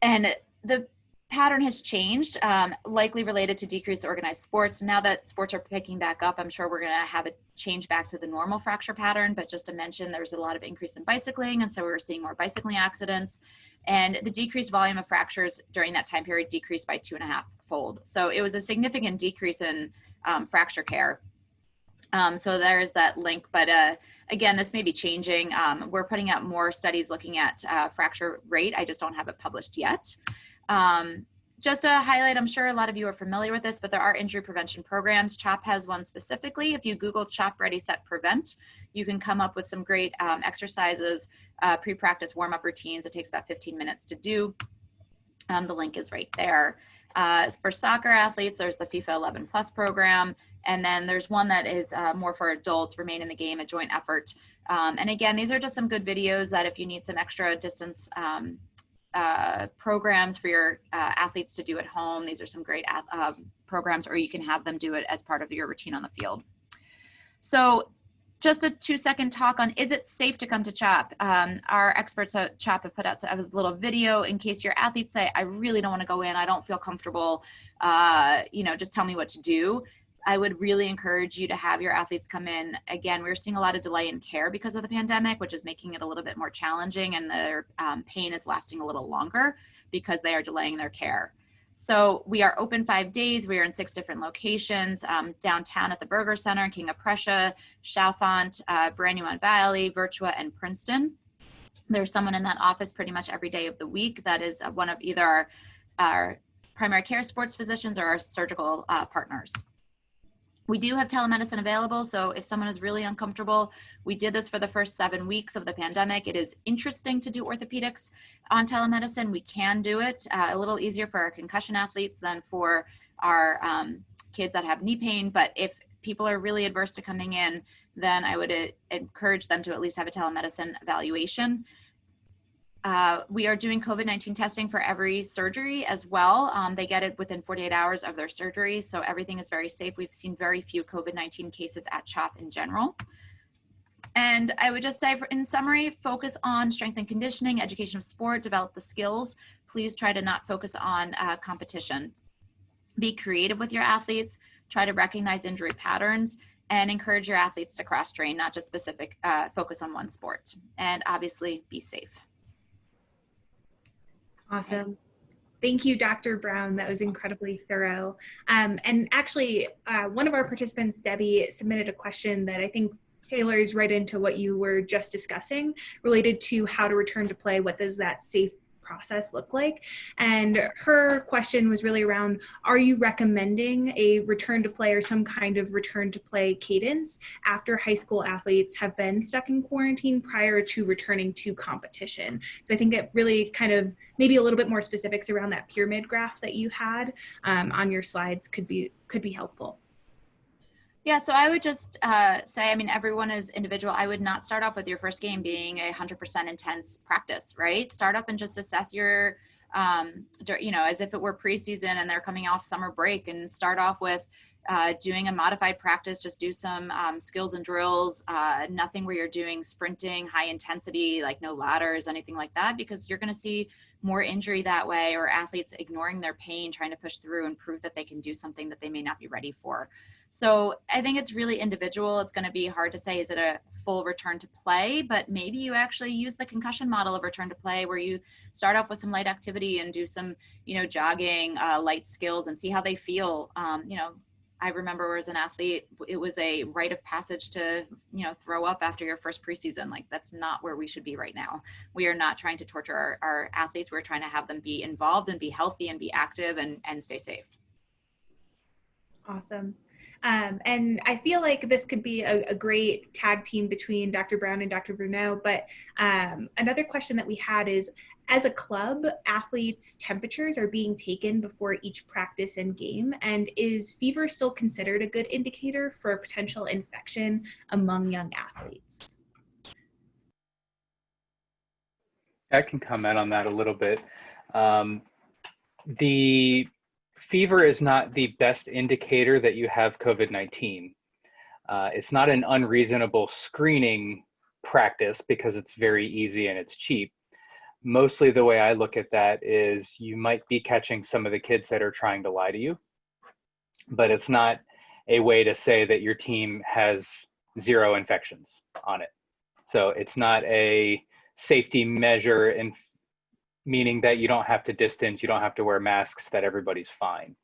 And the pattern has changed, likely related to decreased organized sports. Now that sports are picking back up, I'm sure we're going to have a change back to the normal fracture pattern. But just to mention, there's a lot of increase in bicycling, and so we're seeing more bicycling accidents. And the decreased volume of fractures during that time period decreased by 2.5-fold. So it was a significant decrease in fracture care. So there's that link, but again, this may be changing. We're putting out more studies looking at fracture rate. I just don't have it published yet. Just to highlight, I'm sure a lot of you are familiar with this, but there are injury prevention programs. CHOP has one specifically. If you Google CHOP Ready, Set, Prevent, you can come up with some great exercises, pre-practice warm-up routines. It takes about 15 minutes to do. The link is right there. For soccer athletes, there's the FIFA 11 Plus program. And then there's one that is more for adults, Remain in the Game, a joint effort. And again, these are just some good videos that if you need some extra distance programs for your athletes to do at home, these are some great programs, or you can have them do it as part of your routine on the field. So just a 2-second talk on, is it safe to come to CHOP? Our experts at CHOP have put out a little video in case your athletes say, I really don't want to go in, I don't feel comfortable, just tell me what to do. I would really encourage you to have your athletes come in. Again, we're seeing a lot of delay in care because of the pandemic, which is making it a little bit more challenging, and their pain is lasting a little longer because they are delaying their care. So we are open 5 days. We are in 6 different locations, downtown at the Burger Center, King of Prussia, Chalfont, Brandywine Valley, Virtua, and Princeton. There's someone in that office pretty much every day of the week that is one of either our primary care sports physicians or our surgical partners. We do have telemedicine available, so if someone is really uncomfortable, we did this for the first 7 weeks of the pandemic. It is interesting to do orthopedics on telemedicine. We can do it a little easier for our concussion athletes than for our kids that have knee pain, but if people are really adverse to coming in, then I would encourage them to at least have a telemedicine evaluation. We are doing COVID-19 testing for every surgery as well. They get it within 48 hours of their surgery, so everything is very safe. We've seen very few COVID-19 cases at CHOP in general. And I would just say, in summary, focus on strength and conditioning, education of sport, develop the skills. Please try to not focus on competition. Be creative with your athletes, try to recognize injury patterns, and encourage your athletes to cross-train, not just focus on one sport. And obviously, be safe. Awesome. Thank you, Dr. Brown. That was incredibly thorough. And actually, one of our participants, Debbie, submitted a question that I think tailors right into what you were just discussing, related to how to return to play. What does that safe process look like? And her question was really around, are you recommending a return to play or some kind of return to play cadence after high school athletes have been stuck in quarantine prior to returning to competition? So I think it really kind of maybe a little bit more specifics around that pyramid graph that you had on your slides could be helpful. Yeah, so I would just say, I mean, everyone is individual. I would not start off with your first game being 100% intense practice, right? Start up and just assess your, as if it were preseason and they're coming off summer break, and start off with doing a modified practice. Just do some skills and drills, nothing where you're doing sprinting, high intensity, like no ladders, anything like that, because you're going to see more injury that way, or athletes ignoring their pain, trying to push through and prove that they can do something that they may not be ready for. So I think it's really individual. It's going to be hard to say, is it a full return to play? But maybe you actually use the concussion model of return to play, where you start off with some light activity and do some, jogging, light skills, and see how they feel. I remember as an athlete, it was a rite of passage to, throw up after your first preseason. Like, that's not where we should be right now. We are not trying to torture our athletes. We're trying to have them be involved and be healthy and be active and stay safe. Awesome. And I feel like this could be a great tag team between Dr. Brown and Dr. Bruneau. But another question that we had is, as a club, athletes' temperatures are being taken before each practice and game. And is fever still considered a good indicator for a potential infection among young athletes? I can comment on that a little bit. The fever is not the best indicator that you have COVID-19. It's not an unreasonable screening practice because it's very easy and it's cheap. Mostly the way I look at that is you might be catching some of the kids that are trying to lie to you, but it's not a way to say that your team has 0 infections on it. So it's not a safety measure, in meaning that you don't have to distance, you don't have to wear masks, that everybody's fine.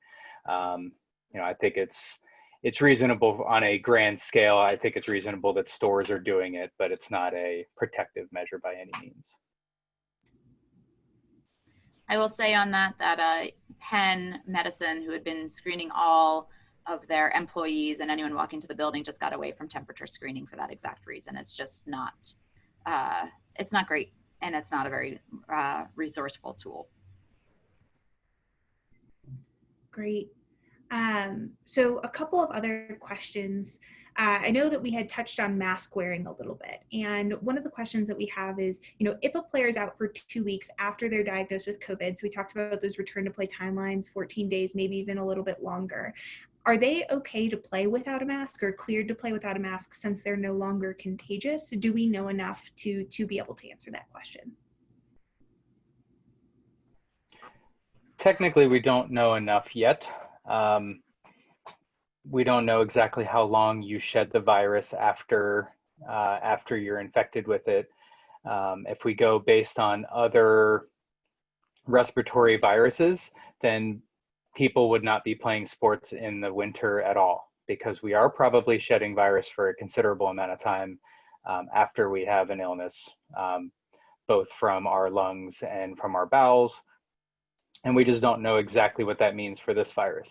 I think it's reasonable on a grand scale. I think it's reasonable that stores are doing it, but it's not a protective measure by any means. I will say on that Penn Medicine, who had been screening all of their employees and anyone walking to the building, just got away from temperature screening for that exact reason. It's just not, it's not great, and it's not a very resourceful tool. Great. So a couple of other questions. I know that we had touched on mask wearing a little bit. And one of the questions that we have is, if a player is out for 2 weeks after they're diagnosed with COVID, so we talked about those return to play timelines, 14 days, maybe even a little bit longer. Are they okay to play without a mask, or cleared to play without a mask since they're no longer contagious? Do we know enough to be able to answer that question? Technically, we don't know enough yet. We don't know exactly how long you shed the virus after you're infected with it. If we go based on other respiratory viruses, then people would not be playing sports in the winter at all, because we are probably shedding virus for a considerable amount of time after we have an illness, both from our lungs and from our bowels. And we just don't know exactly what that means for this virus.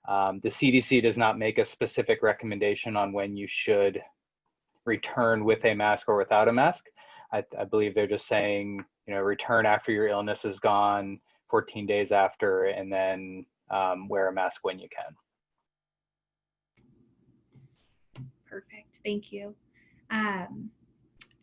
The CDC does not make a specific recommendation on when you should return with a mask or without a mask. I believe they're just saying, return after your illness is gone, 14 days after, and then wear a mask when you can. Perfect, thank you.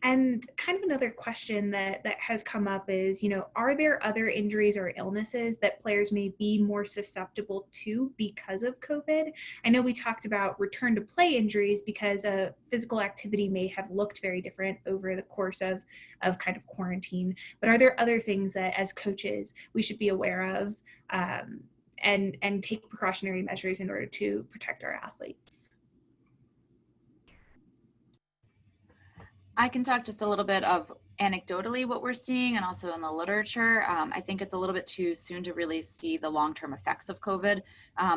And kind of another question that has come up is, are there other injuries or illnesses that players may be more susceptible to because of COVID? I know we talked about return to play injuries because physical activity may have looked very different over the course of kind of quarantine, but are there other things that as coaches we should be aware of and take precautionary measures in order to protect our athletes? I can talk just a little bit of anecdotally what we're seeing and also in the literature. I think it's a little bit too soon to really see the long-term effects of COVID,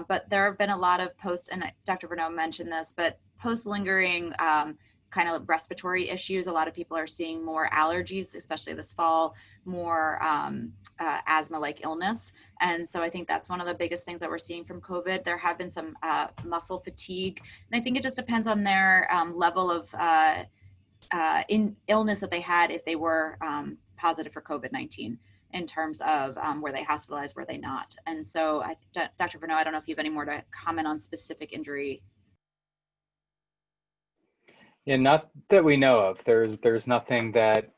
but there have been a lot of post, and Dr. Bruno mentioned this, but post-lingering kind of respiratory issues. A lot of people are seeing more allergies, especially this fall, more asthma-like illness. And so I think that's one of the biggest things that we're seeing from COVID. There have been some muscle fatigue, and I think it just depends on their level of in illness that they had if they were positive for COVID-19 in terms of were they hospitalized, were they not? And so Dr. Bruno, I don't know if you have any more to comment on specific injury. Yeah, not that we know of. There's nothing that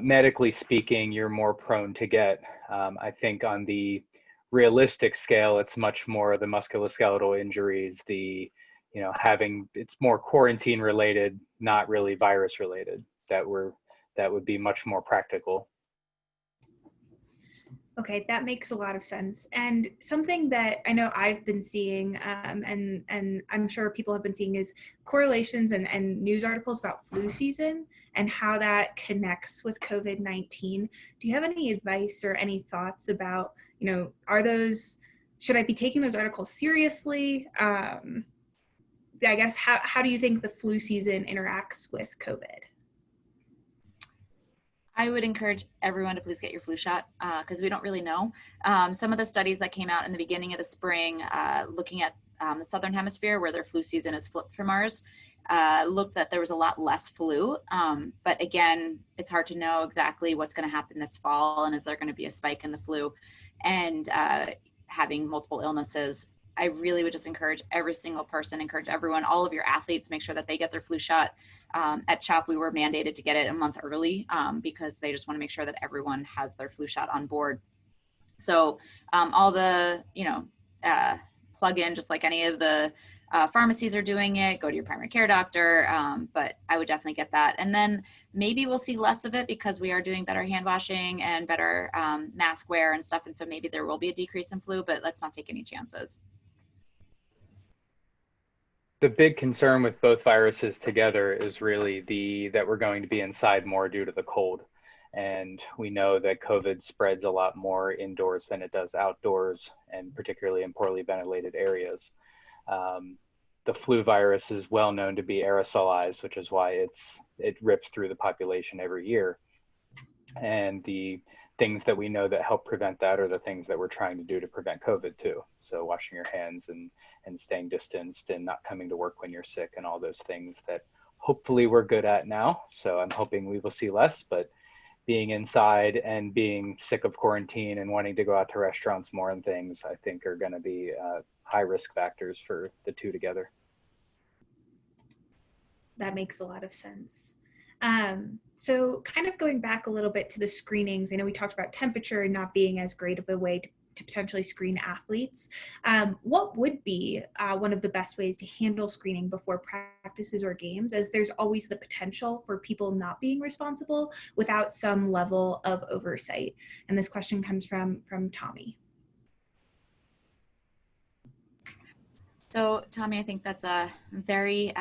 medically speaking you're more prone to get. I think on the realistic scale, it's much more the musculoskeletal injuries, it's more quarantine related, not really virus related, that would be much more practical. Okay, that makes a lot of sense. And something that I know I've been seeing, and I'm sure people have been seeing, is correlations and news articles about flu season and how that connects with COVID-19. Do you have any advice or any thoughts about, should I be taking those articles seriously? I guess, how do you think the flu season interacts with COVID? I would encourage everyone to please get your flu shot because we don't really know. Some of the studies that came out in the beginning of the spring looking at the Southern Hemisphere where their flu season is flipped from ours, looked that there was a lot less flu. But again, it's hard to know exactly what's going to happen this fall and is there going to be a spike in the flu and having multiple illnesses. I really would just encourage every single person, encourage everyone, all of your athletes, make sure that they get their flu shot. At CHOP, we were mandated to get it a month early because they just want to make sure that everyone has their flu shot on board. So all the, plug in just like any of the pharmacies are doing it, go to your primary care doctor, but I would definitely get that. And then maybe we'll see less of it because we are doing better hand washing and better mask wear and stuff. And so maybe there will be a decrease in flu, but let's not take any chances. The big concern with both viruses together is really that we're going to be inside more due to the cold. And we know that COVID spreads a lot more indoors than it does outdoors, and particularly in poorly ventilated areas. The flu virus is well known to be aerosolized, which is why it rips through the population every year. And the things that we know that help prevent that are the things that we're trying to do to prevent COVID too. So washing your hands and staying distanced and not coming to work when you're sick and all those things that hopefully we're good at now. So I'm hoping we will see less, but being inside and being sick of quarantine and wanting to go out to restaurants more and things, I think are going to be high risk factors for the two together. That makes a lot of sense. So kind of going back a little bit to the screenings, I know we talked about temperature not being as great of a way to potentially screen athletes. What would be one of the best ways to handle screening before practices or games, as there's always the potential for people not being responsible without some level of oversight? And this question comes from Tommy. So Tommy, I think that's a very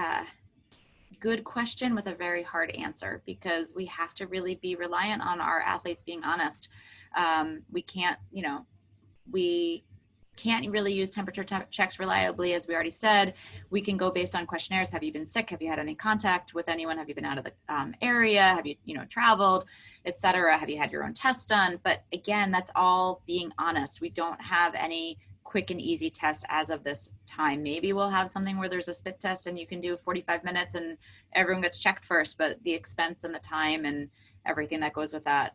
good question with a very hard answer because we have to really be reliant on our athletes being honest. We can't really use temperature checks reliably, as we already said. We can go based on questionnaires. Have you been sick? Have you had any contact with anyone? Have you been out of the area? Have you, traveled, etc.? Have you had your own test done? But again, that's all being honest. We don't have any quick and easy test as of this time. Maybe we'll have something where there's a spit test and you can do 45 minutes and everyone gets checked first, but the expense and the time and everything that goes with that,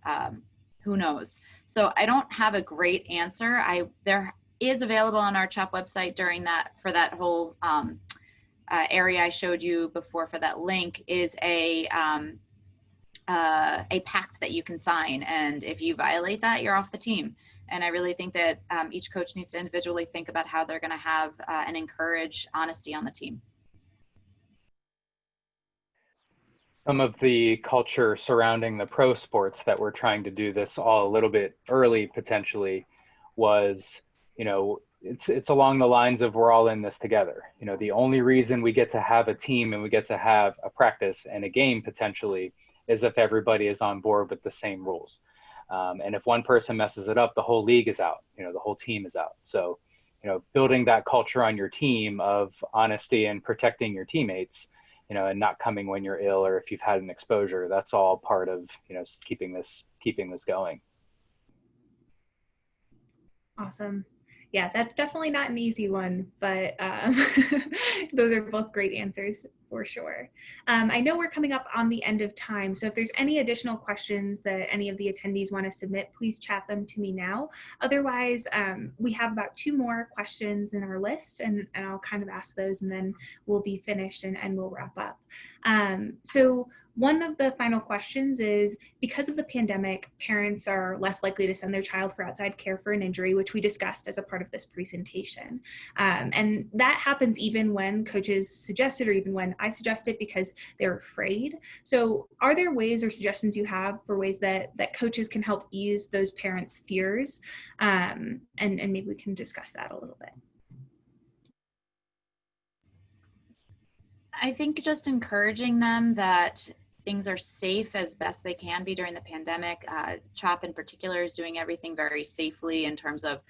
who knows? So I don't have a great answer. There is available on our CHOP website for that whole area I showed you before for that link is a a pact that you can sign. And if you violate that, you're off the team. And I really think that each coach needs to individually think about how they're going to have and encourage honesty on the team. Some of the culture surrounding the pro sports that we're trying to do this all a little bit early potentially was, you know, it's along the lines of we're all in this together. You know, the only reason we get to have a team and we get to have a practice and a game potentially is if everybody is on board with the same rules. And if one person messes it up, the whole league is out, you know, the whole team is out. So, you know, building that culture on your team of honesty and protecting your teammates, you know, and not coming when you're ill or if you've had an exposure, that's all part of, you know, keeping this going. Awesome. Yeah, that's definitely not an easy one, but those are both great answers for sure. I know we're coming up on the end of time, so if there's any additional questions that any of the attendees want to submit, please chat them to me now. Otherwise, we have about 2 more questions in our list, and I'll kind of ask those, and then we'll be finished and we'll wrap up. So one of the final questions is, because of the pandemic, parents are less likely to send their child for outside care for an injury, which we discussed as a part of this presentation. And that happens even when coaches suggest it, or even when I suggest it, because they're afraid. So are there ways or suggestions you have for ways that coaches can help ease those parents' fears? And maybe we can discuss that a little bit. I think just encouraging them that things are safe as best they can be during the pandemic. CHOP in particular is doing everything very safely in terms of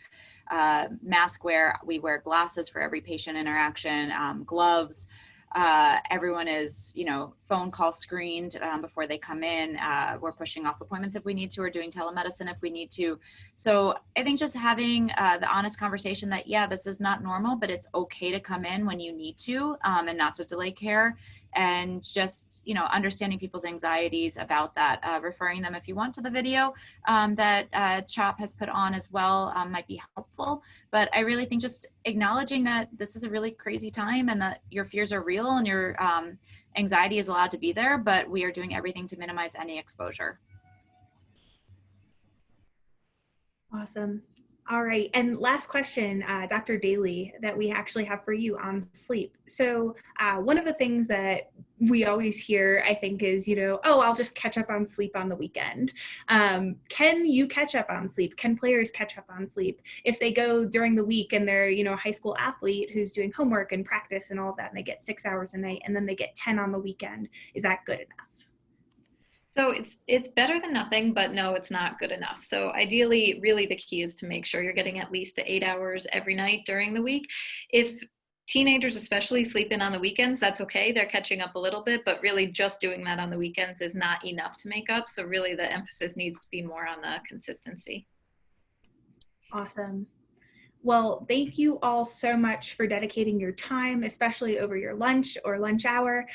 mask wear. We wear glasses for every patient interaction, gloves. Everyone is, you know, phone call screened before they come in. We're pushing off appointments if we need to, or doing telemedicine if we need to. So I think just having the honest conversation that, yeah, this is not normal, but it's okay to come in when you need to, and not to delay care. And just, you know, understanding people's anxieties about that, referring them, if you want, to the video that CHOP has put on as well might be helpful. But I really think just acknowledging that this is a really crazy time and that your fears are real and your anxiety is allowed to be there, but we are doing everything to minimize any exposure. Awesome. All right, and last question, Dr. Daly, that we actually have for you on sleep. So one of the things that we always hear, I think, is, you know, oh, I'll just catch up on sleep on the weekend. Can you catch up on sleep? Can players catch up on sleep? If they go during the week and they're, you know, a high school athlete who's doing homework and practice and all of that, and they get 6 hours a night, and then they get 10 on the weekend, is that good enough? So it's better than nothing, but no, it's not good enough. So ideally, really the key is to make sure you're getting at least the 8 hours every night during the week. If teenagers especially sleep in on the weekends, that's okay. They're catching up a little bit, but really just doing that on the weekends is not enough to make up. So really the emphasis needs to be more on the consistency. Awesome. Well, thank you all so much for dedicating your time, especially over your lunch or lunch hour.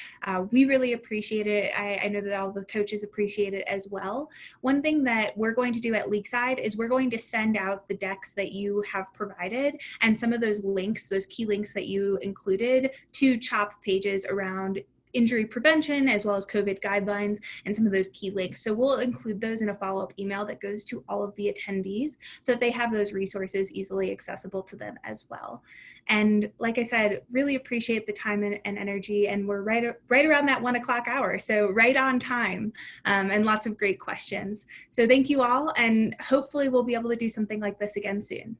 We really appreciate it. I know that all the coaches appreciate it as well. One thing that we're going to do at LeagueSide is we're going to send out the decks that you have provided and some of those links, those key links that you included, to CHOP pages around injury prevention, as well as COVID guidelines and some of those key links. So we'll include those in a follow-up email that goes to all of the attendees so that they have those resources easily accessible to them as well. And like I said, really appreciate the time and energy, and we're right around that 1 o'clock hour, so right on time, and lots of great questions. So thank you all, and hopefully we'll be able to do something like this again soon.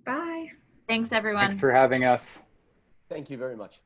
Bye. Thanks, everyone. Thanks for having us. Thank you very much.